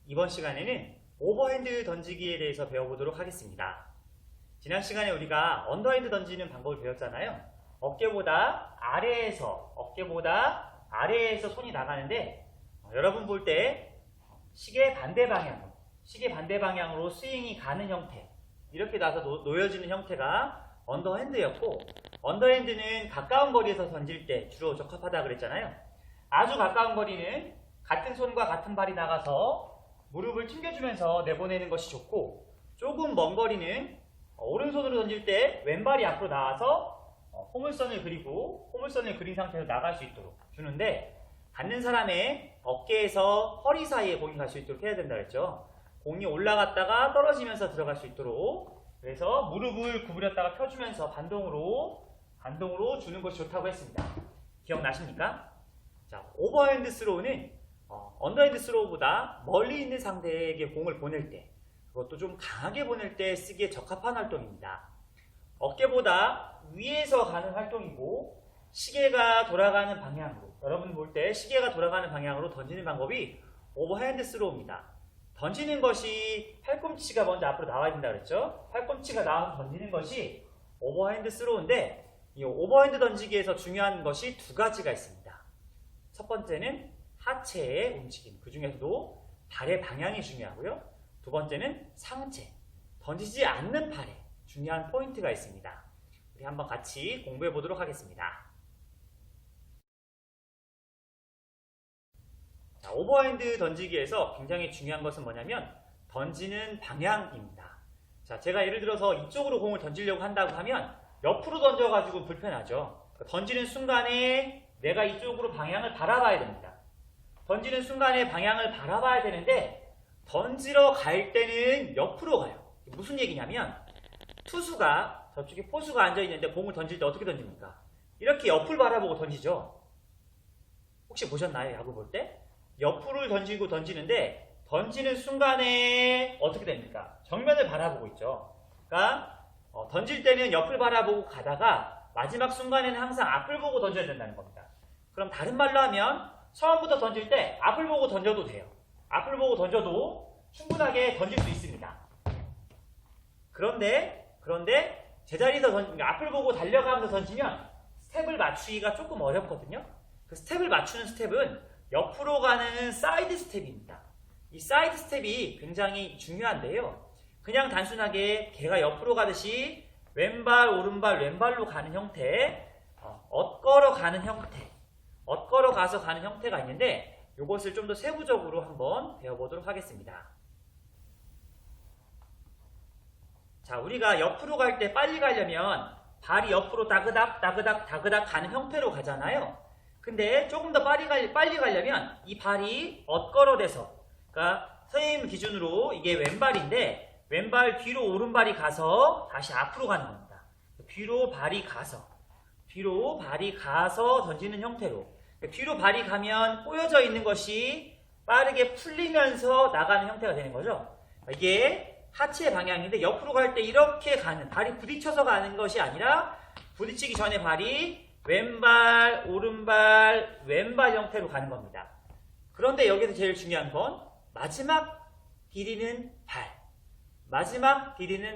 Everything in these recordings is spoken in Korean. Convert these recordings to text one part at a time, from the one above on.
이번 시간에는 오버핸드 던지기에 대해서 배워보도록 하겠습니다. 지난 시간에 우리가 언더핸드 던지는 방법을 배웠잖아요. 어깨보다 아래에서 손이 나가는데 여러분 볼 때 시계 반대 방향으로 스윙이 가는 형태, 이렇게 나서 놓여지는 형태가 언더핸드였고, 언더핸드는 가까운 거리에서 던질 때 주로 적합하다 그랬잖아요. 아주 가까운 거리는 같은 손과 같은 발이 나가서 무릎을 튕겨주면서 내보내는 것이 좋고, 조금 먼 거리는 오른손으로 던질 때 왼발이 앞으로 나와서 포물선을 그린 상태에서 나갈 수 있도록 주는데, 갖는 사람의 어깨에서 허리 사이에 공이 갈 수 있도록 해야 된다 그랬죠. 공이 올라갔다가 떨어지면서 들어갈 수 있도록, 그래서 무릎을 구부렸다가 펴주면서 반동으로 주는 것이 좋다고 했습니다. 기억나십니까? 자, 오버핸드 스로우는 언더핸드 스로우보다 멀리 있는 상대에게 공을 보낼 때, 그것도 좀 강하게 보낼 때 쓰기에 적합한 활동입니다. 어깨보다 위에서 가는 활동이고, 시계가 돌아가는 방향으로, 여러분 볼 때 시계가 돌아가는 방향으로 던지는 방법이 오버핸드 스로우입니다. 던지는 것이 팔꿈치가 먼저 앞으로 나와야 된다 그랬죠? 팔꿈치가 나와서 던지는 것이 오버핸드 스로우인데, 이 오버핸드 던지기에서 중요한 것이 두 가지가 있습니다. 첫 번째는 하체의 움직임, 그 중에서도 발의 방향이 중요하고요. 두 번째는 상체, 던지지 않는 발에 중요한 포인트가 있습니다. 우리 한번 같이 공부해 보도록 하겠습니다. 자, 오버핸드 던지기에서 굉장히 중요한 것은 뭐냐면 던지는 방향입니다. 자, 제가 예를 들어서 이쪽으로 공을 던지려고 한다고 하면 옆으로 던져가지고 불편하죠. 던지는 순간에 내가 이쪽으로 방향을 바라봐야 됩니다. 던지는 순간에 방향을 바라봐야 되는데, 던지러 갈 때는 옆으로 가요. 무슨 얘기냐면, 투수가 저쪽에 포수가 앉아있는데 공을 던질 때 어떻게 던집니까? 이렇게 옆을 바라보고 던지죠. 혹시 보셨나요? 야구 볼 때? 옆을 던지는데, 던지는 순간에 어떻게 됩니까? 정면을 바라보고 있죠. 그러니까 던질 때는 옆을 바라보고 가다가 마지막 순간에는 항상 앞을 보고 던져야 된다는 겁니다. 그럼 다른 말로 하면 처음부터 던질 때 앞을 보고 던져도 돼요. 앞을 보고 던져도 충분하게 던질 수 있습니다. 그런데 제자리에서 앞을 보고 달려가면서 던지면 스텝을 맞추기가 조금 어렵거든요. 그 스텝을 맞추는 스텝은 옆으로 가는 사이드 스텝입니다. 이 사이드 스텝이 굉장히 중요한데요. 그냥 단순하게 개가 옆으로 가듯이 왼발, 오른발, 왼발로 가는 형태, 엇걸어 가서 가는 형태가 있는데, 이것을 좀 더 세부적으로 한번 배워보도록 하겠습니다. 자, 우리가 옆으로 갈 때 빨리 가려면 발이 옆으로 다그닥 가는 형태로 가잖아요. 근데 조금 더 빨리 가려면 이 발이 엇걸어대서, 그러니까 선생님 기준으로 이게 왼발인데 왼발 뒤로 오른발이 가서 다시 앞으로 가는 겁니다. 뒤로 발이 가서 던지는 형태로, 뒤로 발이 가면 꼬여져 있는 것이 빠르게 풀리면서 나가는 형태가 되는 거죠. 이게 하체의 방향인데, 옆으로 갈 때 이렇게 가는, 발이 부딪혀서 가는 것이 아니라 부딪히기 전에 발이 왼발, 오른발, 왼발 형태로 가는 겁니다. 그런데 여기서 제일 중요한 건 마지막 디디는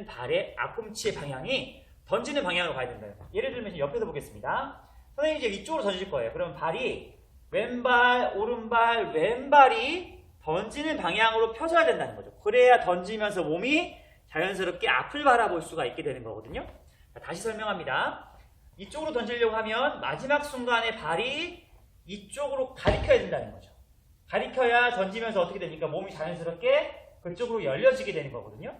발의 앞꿈치의 방향이 던지는 방향으로 가야 된다. 예를 들면 옆에서 보겠습니다. 선생님이 이제 이쪽으로 던질 거예요. 그러면 발이 왼발, 오른발, 왼발이 던지는 방향으로 펴져야 된다는 거죠. 그래야 던지면서 몸이 자연스럽게 앞을 바라볼 수가 있게 되는 거거든요. 다시 설명합니다. 이쪽으로 던지려고 하면 마지막 순간에 발이 이쪽으로 가리켜야 된다는 거죠. 가리켜야 던지면서 어떻게 됩니까? 몸이 자연스럽게 그쪽으로 열려지게 되는 거거든요.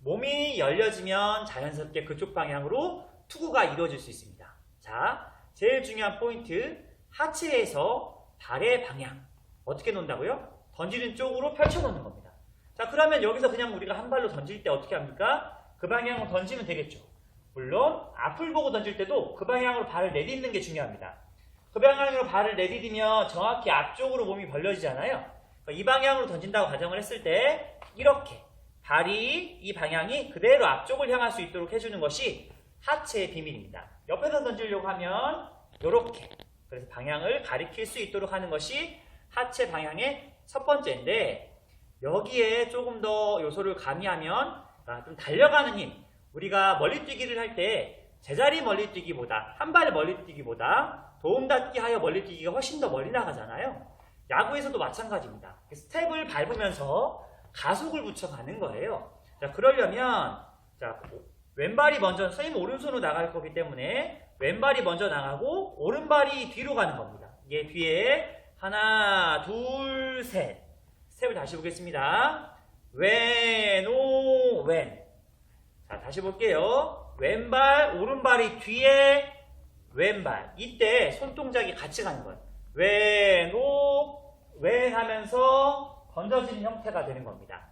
몸이 열려지면 자연스럽게 그쪽 방향으로 투구가 이루어질 수 있습니다. 자, 제일 중요한 포인트, 하체에서 발의 방향. 어떻게 놓는다고요? 던지는 쪽으로 펼쳐놓는 겁니다. 자, 그러면 여기서 그냥 우리가 한 발로 던질 때 어떻게 합니까? 그 방향으로 던지면 되겠죠. 물론 앞을 보고 던질 때도 그 방향으로 발을 내딛는 게 중요합니다. 그 방향으로 발을 내딛으면 정확히 앞쪽으로 몸이 벌려지잖아요. 그러니까 이 방향으로 던진다고 가정을 했을 때 이렇게 발이, 이 방향이 그대로 앞쪽을 향할 수 있도록 해주는 것이 하체의 비밀입니다. 옆에서 던지려고 하면 이렇게, 그래서 방향을 가리킬 수 있도록 하는 것이 하체 방향의 첫 번째인데, 여기에 조금 더 요소를 가미하면 좀 달려가는 힘, 우리가 멀리뛰기를 할 때 제자리 멀리뛰기보다 한 발 멀리뛰기보다 도움닫기 하여 멀리뛰기가 훨씬 더 멀리 나가잖아요. 야구에서도 마찬가지입니다. 스텝을 밟으면서 가속을 붙여가는 거예요. 자, 그러려면 자, 왼발이 먼저, 선생님 오른손으로 나갈 거기 때문에 왼발이 먼저 나가고 오른발이 뒤로 가는 겁니다. 이게 뒤에 하나, 둘, 셋. 스텝을 다시 보겠습니다. 왼, 오, 왼. 자, 다시 볼게요. 왼발, 오른발이 뒤에 왼발. 이때 손동작이 같이 가는 거예요. 왼, 오, 왼 하면서 던져지는 형태가 되는 겁니다.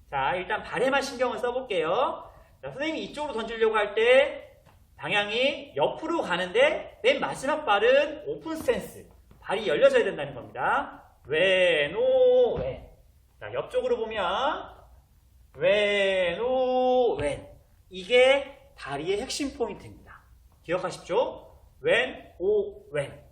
자, 일단 발에만 신경을 써볼게요. 자, 선생님이 이쪽으로 던지려고 할 때 방향이 옆으로 가는데 맨 마지막 발은 오픈 스탠스. 발이 열려져야 된다는 겁니다. 왼, 오, 왼. 자, 옆쪽으로 보면 왼, 오, 왼. 이게 다리의 핵심 포인트입니다. 기억하십시오. 왼, 오, 왼.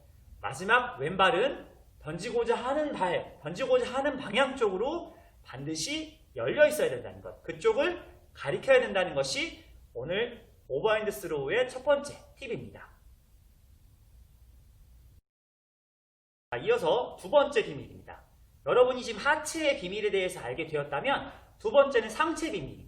마지막 왼발은 던지고자 하는 발, 던지고자 하는 방향 쪽으로 반드시 열려 있어야 된다는 것. 그쪽을 가리켜야 된다는 것이 오늘 오버핸드 스로우의 첫 번째 팁입니다. 자, 이어서 두 번째 비밀입니다. 여러분이 지금 하체의 비밀에 대해서 알게 되었다면 두 번째는 상체 비밀입니다.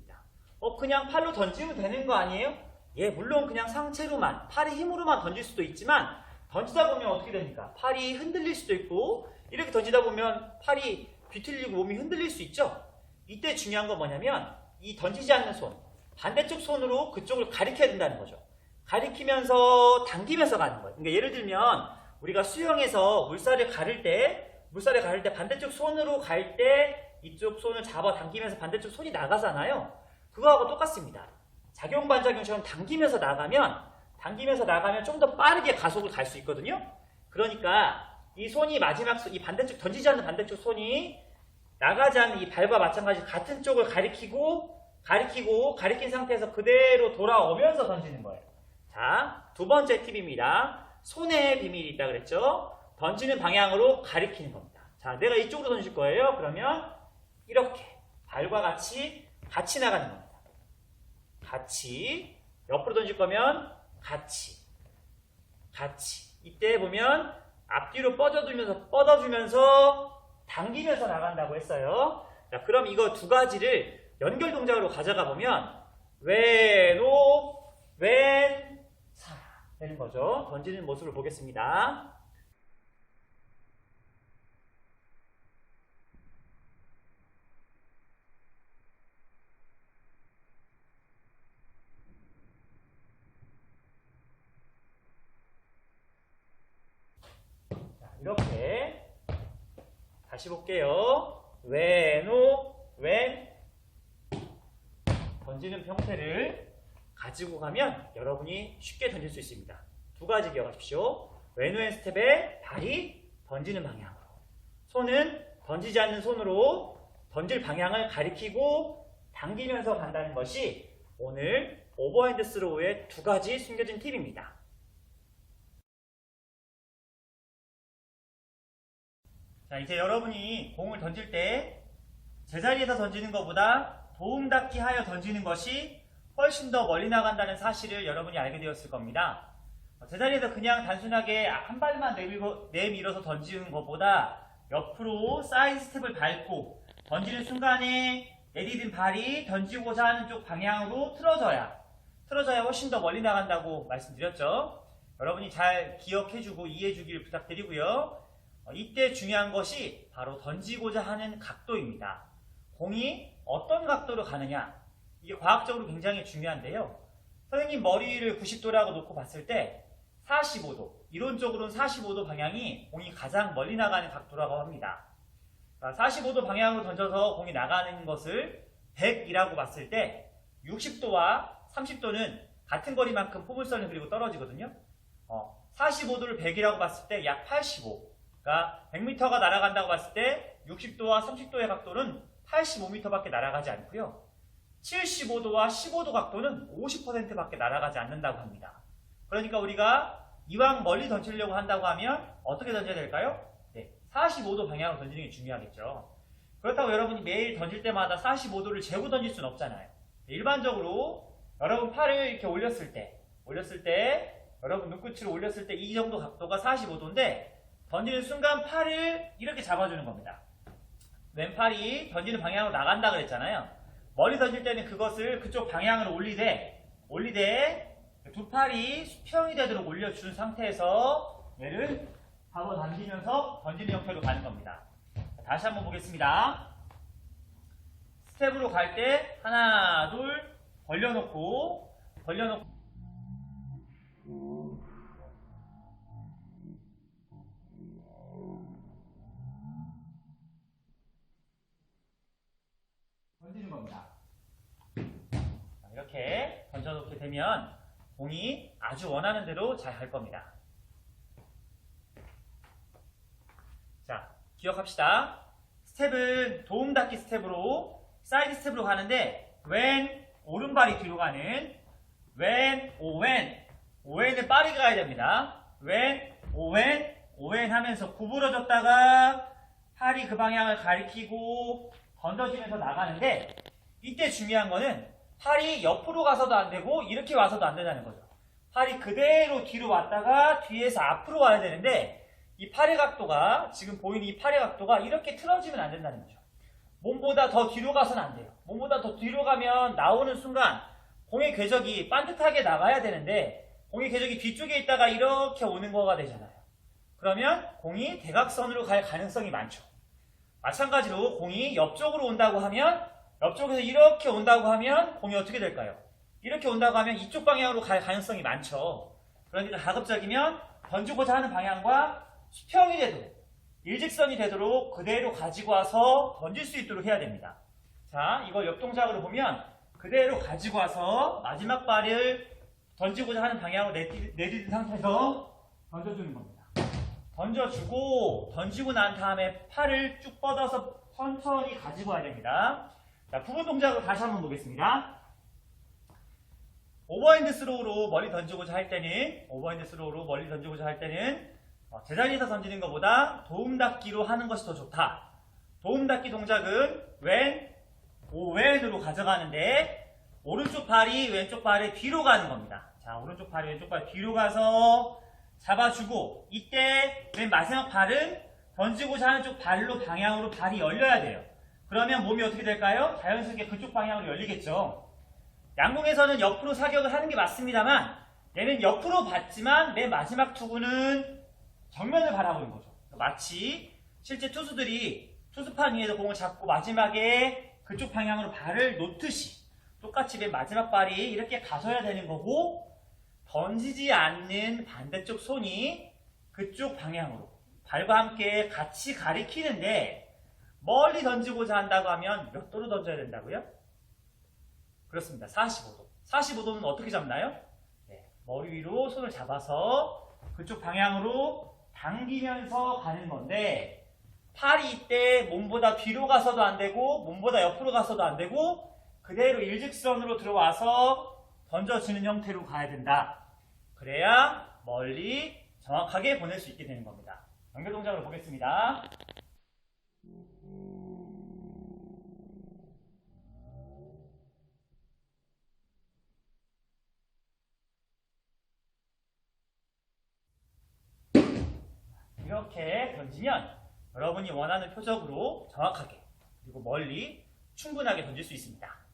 그냥 팔로 던지면 되는 거 아니에요? 예, 물론 그냥 상체로만, 팔의 힘으로만 던질 수도 있지만 던지다 보면 어떻게 됩니까? 팔이 흔들릴 수도 있고 이렇게 던지다 보면 팔이 뒤틀리고 몸이 흔들릴 수 있죠? 이때 중요한 건 뭐냐면 이 던지지 않는 손, 반대쪽 손으로 그쪽을 가리켜야 된다는 거죠. 가리키면서 당기면서 가는 거예요. 그러니까 예를 들면 우리가 수영에서 물살을 가를 때 반대쪽 손으로 갈 때 이쪽 손을 잡아 당기면서 반대쪽 손이 나가잖아요. 그거하고 똑같습니다. 작용반작용처럼 당기면서 나가면 좀 더 빠르게 가속을 갈 수 있거든요. 그러니까 이 손이 이 반대쪽, 던지지 않는 반대쪽 손이 나가지 않는 이 발과 마찬가지 같은 쪽을 가리킨 상태에서 그대로 돌아오면서 던지는 거예요. 자, 두 번째 팁입니다. 손에 비밀이 있다 그랬죠? 던지는 방향으로 가리키는 겁니다. 자, 내가 이쪽으로 던질 거예요. 그러면 이렇게 발과 같이 나가는 겁니다. 같이. 옆으로 던질 거면 같이. 이때 보면 앞뒤로 뻗어주면서 당기면서 나간다고 했어요. 자, 그럼 이거 두 가지를 연결 동작으로 가져가 보면 왼, 오, 왼, 사 되는 거죠. 던지는 모습을 보겠습니다. 자, 이렇게 다시 볼게요. 왼, 오, 왼. 던지는 형태를 가지고 가면 여러분이 쉽게 던질 수 있습니다. 두 가지 기억하십시오. 왼 스텝에 다리 던지는 방향으로. 손은 던지지 않는 손으로 던질 방향을 가리키고 당기면서 간다는 것이 오늘 오버핸드 스로우의 두 가지 숨겨진 팁입니다. 자, 이제 여러분이 공을 던질 때 제자리에서 던지는 것보다 도움닫기 하여 던지는 것이 훨씬 더 멀리 나간다는 사실을 여러분이 알게 되었을 겁니다. 제자리에서 그냥 단순하게 한 발만 내밀어서 던지는 것보다 옆으로 사이드 스텝을 밟고 던지는 순간에 내디딘 발이 던지고자 하는 쪽 방향으로 틀어져야 훨씬 더 멀리 나간다고 말씀드렸죠. 여러분이 잘 기억해주고 이해해주길 부탁드리고요. 이때 중요한 것이 바로 던지고자 하는 각도입니다. 공이 어떤 각도로 가느냐, 이게 과학적으로 굉장히 중요한데요. 선생님 머리를 90도라고 놓고 봤을 때 45도, 이론적으로는 45도 방향이 공이 가장 멀리 나가는 각도라고 합니다. 45도 방향으로 던져서 공이 나가는 것을 100이라고 봤을 때 60도와 30도는 같은 거리만큼 포물선을 그리고 떨어지거든요. 45도를 100이라고 봤을 때 약 85. 그러니까 100m가 날아간다고 봤을 때 60도와 30도의 각도는 85m밖에 날아가지 않고요. 75도와 15도 각도는 50%밖에 날아가지 않는다고 합니다. 그러니까 우리가 이왕 멀리 던지려고 한다고 하면 어떻게 던져야 될까요? 네, 45도 방향으로 던지는 게 중요하겠죠. 그렇다고 여러분이 매일 던질 때마다 45도를 재고 던질 수는 없잖아요. 일반적으로 여러분 팔을 이렇게 올렸을 때 여러분 눈끝으로 올렸을 때 이 정도 각도가 45도인데 던지는 순간 팔을 이렇게 잡아주는 겁니다. 왼팔이 던지는 방향으로 나간다 그랬잖아요. 멀리 던질 때는 그것을 그쪽 방향으로 올리되 두 팔이 수평이 되도록 올려준 상태에서 얘를 잡아당기면서 던지는 형태로 가는 겁니다. 다시 한번 보겠습니다. 스텝으로 갈 때 하나, 둘 벌려놓고 던지는 겁니다. 이렇게 던져놓게 되면 공이 아주 원하는 대로 잘 갈 겁니다. 자, 기억합시다. 스텝은 도움 닫기 스텝으로 사이드 스텝으로 가는데 왼 오른발이 뒤로 가는 오왼은 빠르게 가야 됩니다. 오왼 하면서 구부러졌다가 팔이 그 방향을 가리키고 던져지면서 나가는데 이때 중요한 거는 팔이 옆으로 가서도 안 되고 이렇게 와서도 안 된다는 거죠. 팔이 그대로 뒤로 왔다가 뒤에서 앞으로 와야 되는데 이 팔의 각도가 지금 보이는 이 팔의 각도가 이렇게 틀어지면 안 된다는 거죠. 몸보다 더 뒤로 가서는 안 돼요. 몸보다 더 뒤로 가면 나오는 순간 공의 궤적이 반듯하게 나가야 되는데 공의 궤적이 뒤쪽에 있다가 이렇게 오는 거가 되잖아요. 그러면 공이 대각선으로 갈 가능성이 많죠. 마찬가지로 공이 옆쪽으로 온다고 하면 옆쪽에서 이렇게 온다고 하면 공이 어떻게 될까요? 이렇게 온다고 하면 이쪽 방향으로 갈 가능성이 많죠. 그러니까 가급적이면 던지고자 하는 방향과 수평이 되도록 일직선이 되도록 그대로 가지고 와서 던질 수 있도록 해야 됩니다. 자, 이걸 역동작으로 보면 그대로 가지고 와서 마지막 발을 던지고자 하는 방향으로 내딛은 상태에서 던져주는 겁니다. 던져주고 던지고 난 다음에 팔을 쭉 뻗어서 천천히 가지고 와야 됩니다. 자, 부분 동작으로 다시 한번 보겠습니다. 오버핸드 스로우로 멀리 던지고자 할 때는 제자리에서 던지는 것보다 도움 닫기로 하는 것이 더 좋다. 도움 닫기 동작은 오왼으로 가져가는데 오른쪽 발이 왼쪽 발의 뒤로 가는 겁니다. 자, 오른쪽 발이 왼쪽 발 뒤로 가서 잡아주고 이때 맨 마지막 발은 던지고자 하는 쪽 발로 방향으로 발이 열려야 돼요. 그러면 몸이 어떻게 될까요? 자연스럽게 그쪽 방향으로 열리겠죠. 양궁에서는 옆으로 사격을 하는 게 맞습니다만 얘는 옆으로 봤지만 맨 마지막 투구는 정면을 바라보는 거죠. 마치 실제 투수들이 투수판 위에서 공을 잡고 마지막에 그쪽 방향으로 발을 놓듯이 똑같이 맨 마지막 발이 이렇게 가서야 되는 거고 던지지 않는 반대쪽 손이 그쪽 방향으로 발과 함께 같이 가리키는데 멀리 던지고자 한다고 하면 몇 도로 던져야 된다고요? 그렇습니다. 45도. 45도는 어떻게 잡나요? 네, 머리 위로 손을 잡아서 그쪽 방향으로 당기면서 가는 건데 팔이 이때 몸보다 뒤로 가서도 안 되고 몸보다 옆으로 가서도 안 되고 그대로 일직선으로 들어와서 던져지는 형태로 가야 된다. 그래야 멀리 정확하게 보낼 수 있게 되는 겁니다. 연결 동작으로 보겠습니다. 이렇게 던지면 여러분이 원하는 표적으로 정확하게 그리고 멀리 충분하게 던질 수 있습니다.